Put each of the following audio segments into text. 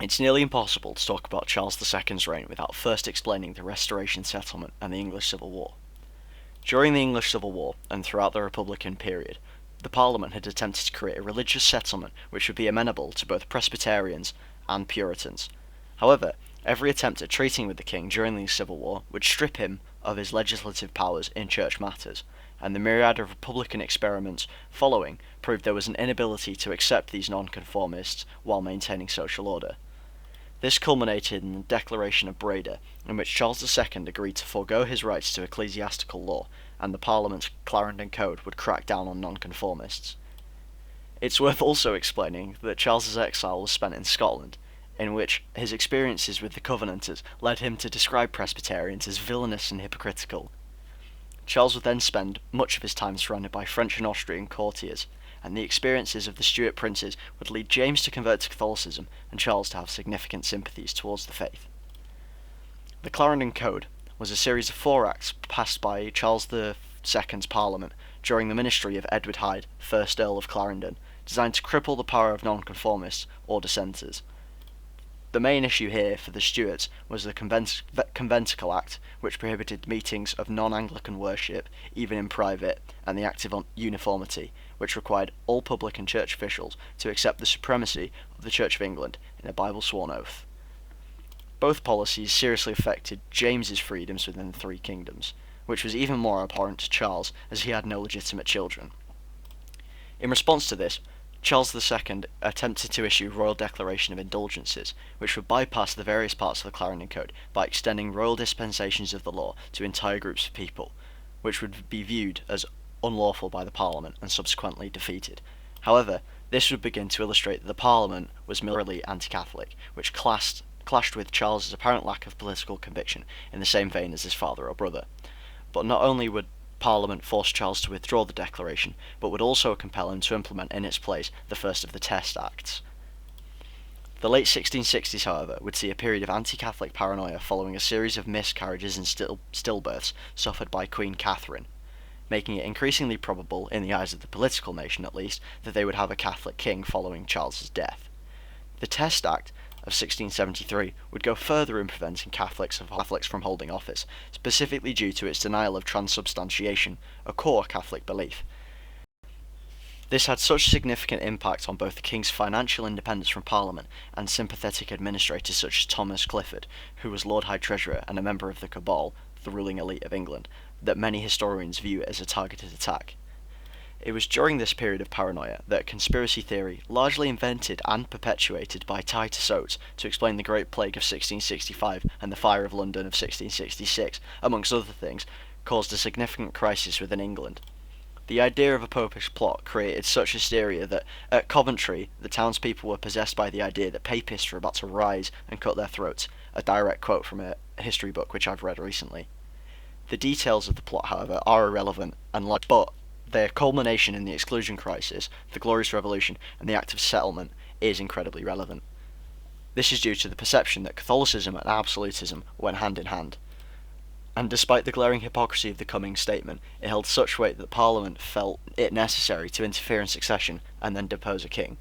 It's nearly impossible to talk about Charles II's reign without first explaining the Restoration settlement and the English Civil War. During the English Civil War and throughout the Republican period, the Parliament had attempted to create a religious settlement which would be amenable to both Presbyterians and Puritans. However, every attempt at treating with the king during the Civil War would strip him of his legislative powers in church matters, and the myriad of Republican experiments following proved there was an inability to accept these nonconformists while maintaining social order. This culminated in the Declaration of Breda, in which Charles II agreed to forego his rights to ecclesiastical law, and the Parliament's Clarendon Code would crack down on nonconformists. It's worth also explaining that Charles's exile was spent in Scotland, in which his experiences with the Covenanters led him to describe Presbyterians as villainous and hypocritical. Charles would then spend much of his time surrounded by French and Austrian courtiers, and the experiences of the Stuart princes would lead James to convert to Catholicism and Charles to have significant sympathies towards the faith. The Clarendon Code was a series of 4 acts passed by Charles II's Parliament during the ministry of Edward Hyde, 1st Earl of Clarendon, designed to cripple the power of nonconformists or dissenters. The main issue here for the Stuarts was the Conventicle Act, which prohibited meetings of non-Anglican worship, even in private, and the Act of Uniformity, which required all public and church officials to accept the supremacy of the Church of England in a Bible-sworn oath. Both policies seriously affected James's freedoms within the 3 kingdoms, which was even more abhorrent to Charles as he had no legitimate children. In response to this, Charles II attempted to issue royal declaration of indulgences, which would bypass the various parts of the Clarendon Code by extending royal dispensations of the law to entire groups of people, which would be viewed as unlawful by the Parliament and subsequently defeated. However, this would begin to illustrate that the Parliament was militarily anti-Catholic, which clashed with Charles's apparent lack of political conviction in the same vein as his father or brother. But not only would Parliament forced Charles to withdraw the declaration, but would also compel him to implement in its place the first of the Test Acts. The late 1660s, however, would see a period of anti-Catholic paranoia following a series of miscarriages and stillbirths suffered by Queen Catherine, making it increasingly probable, in the eyes of the political nation at least, that they would have a Catholic king following Charles's death. The Test Act of 1673 would go further in preventing Catholics from holding office, specifically due to its denial of transubstantiation, a core Catholic belief. This had such significant impact on both the king's financial independence from Parliament and sympathetic administrators such as Thomas Clifford, who was Lord High Treasurer and a member of the Cabal, the ruling elite of England, that many historians view it as a targeted attack. It was during this period of paranoia that conspiracy theory, largely invented and perpetuated by Titus Oates to explain the Great Plague of 1665 and the Fire of London of 1666, amongst other things, caused a significant crisis within England. The idea of a popish plot created such hysteria that, at Coventry, the townspeople were possessed by the idea that papists were about to rise and cut their throats, a direct quote from a history book which I've read recently. The details of the plot, however, are irrelevant, but their culmination in the Exclusion Crisis, the Glorious Revolution, and the Act of Settlement is incredibly relevant. This is due to the perception that Catholicism and absolutism went hand in hand. And despite the glaring hypocrisy of the Cummings statement, it held such weight that Parliament felt it necessary to interfere in succession and then depose a king.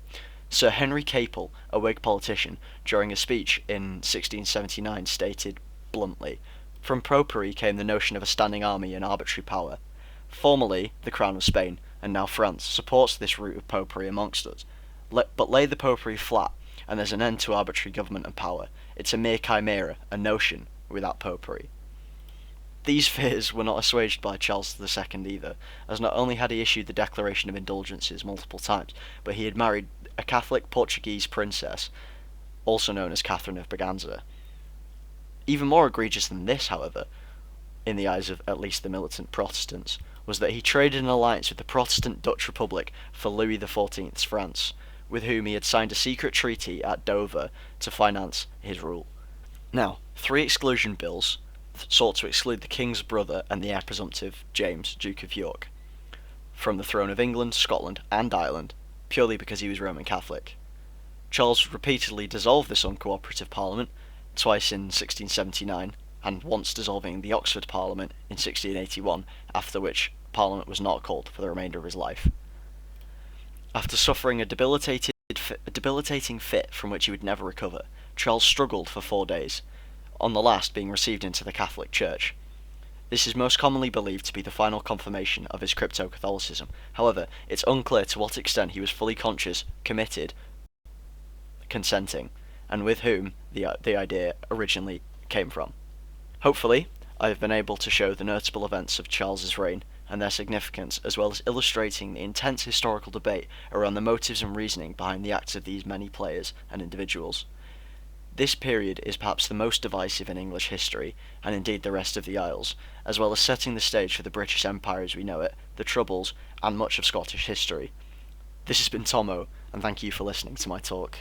Sir Henry Capel, a Whig politician, during a speech in 1679 stated bluntly, "From Popery came the notion of a standing army and arbitrary power. Formerly, the Crown of Spain, and now France, supports this route of Popery amongst us. But lay the Popery flat, and there's an end to arbitrary government and power. It's a mere chimera, a notion, without Popery." These fears were not assuaged by Charles II either, as not only had he issued the Declaration of Indulgences multiple times, but he had married a Catholic Portuguese princess, also known as Catherine of Braganza. Even more egregious than this, however, in the eyes of at least the militant Protestants, was that he traded an alliance with the Protestant Dutch Republic for Louis XIV's France, with whom he had signed a secret treaty at Dover to finance his rule. Now, 3 exclusion bills sought to exclude the king's brother and the heir presumptive, James, Duke of York, from the throne of England, Scotland, and Ireland, purely because he was Roman Catholic. Charles repeatedly dissolved this uncooperative parliament, twice in 1679, and once dissolving the Oxford Parliament in 1681, after which Parliament was not called for the remainder of his life. After suffering a debilitating fit from which he would never recover, Charles struggled for 4 days, on the last being received into the Catholic Church. This is most commonly believed to be the final confirmation of his crypto-Catholicism. However, it's unclear to what extent he was fully conscious, committed, consenting, and with whom the idea originally came from. Hopefully, I have been able to show the notable events of Charles's reign and their significance, as well as illustrating the intense historical debate around the motives and reasoning behind the acts of these many players and individuals. This period is perhaps the most divisive in English history, and indeed the rest of the Isles, as well as setting the stage for the British Empire as we know it, the Troubles, and much of Scottish history. This has been Tomo, and thank you for listening to my talk.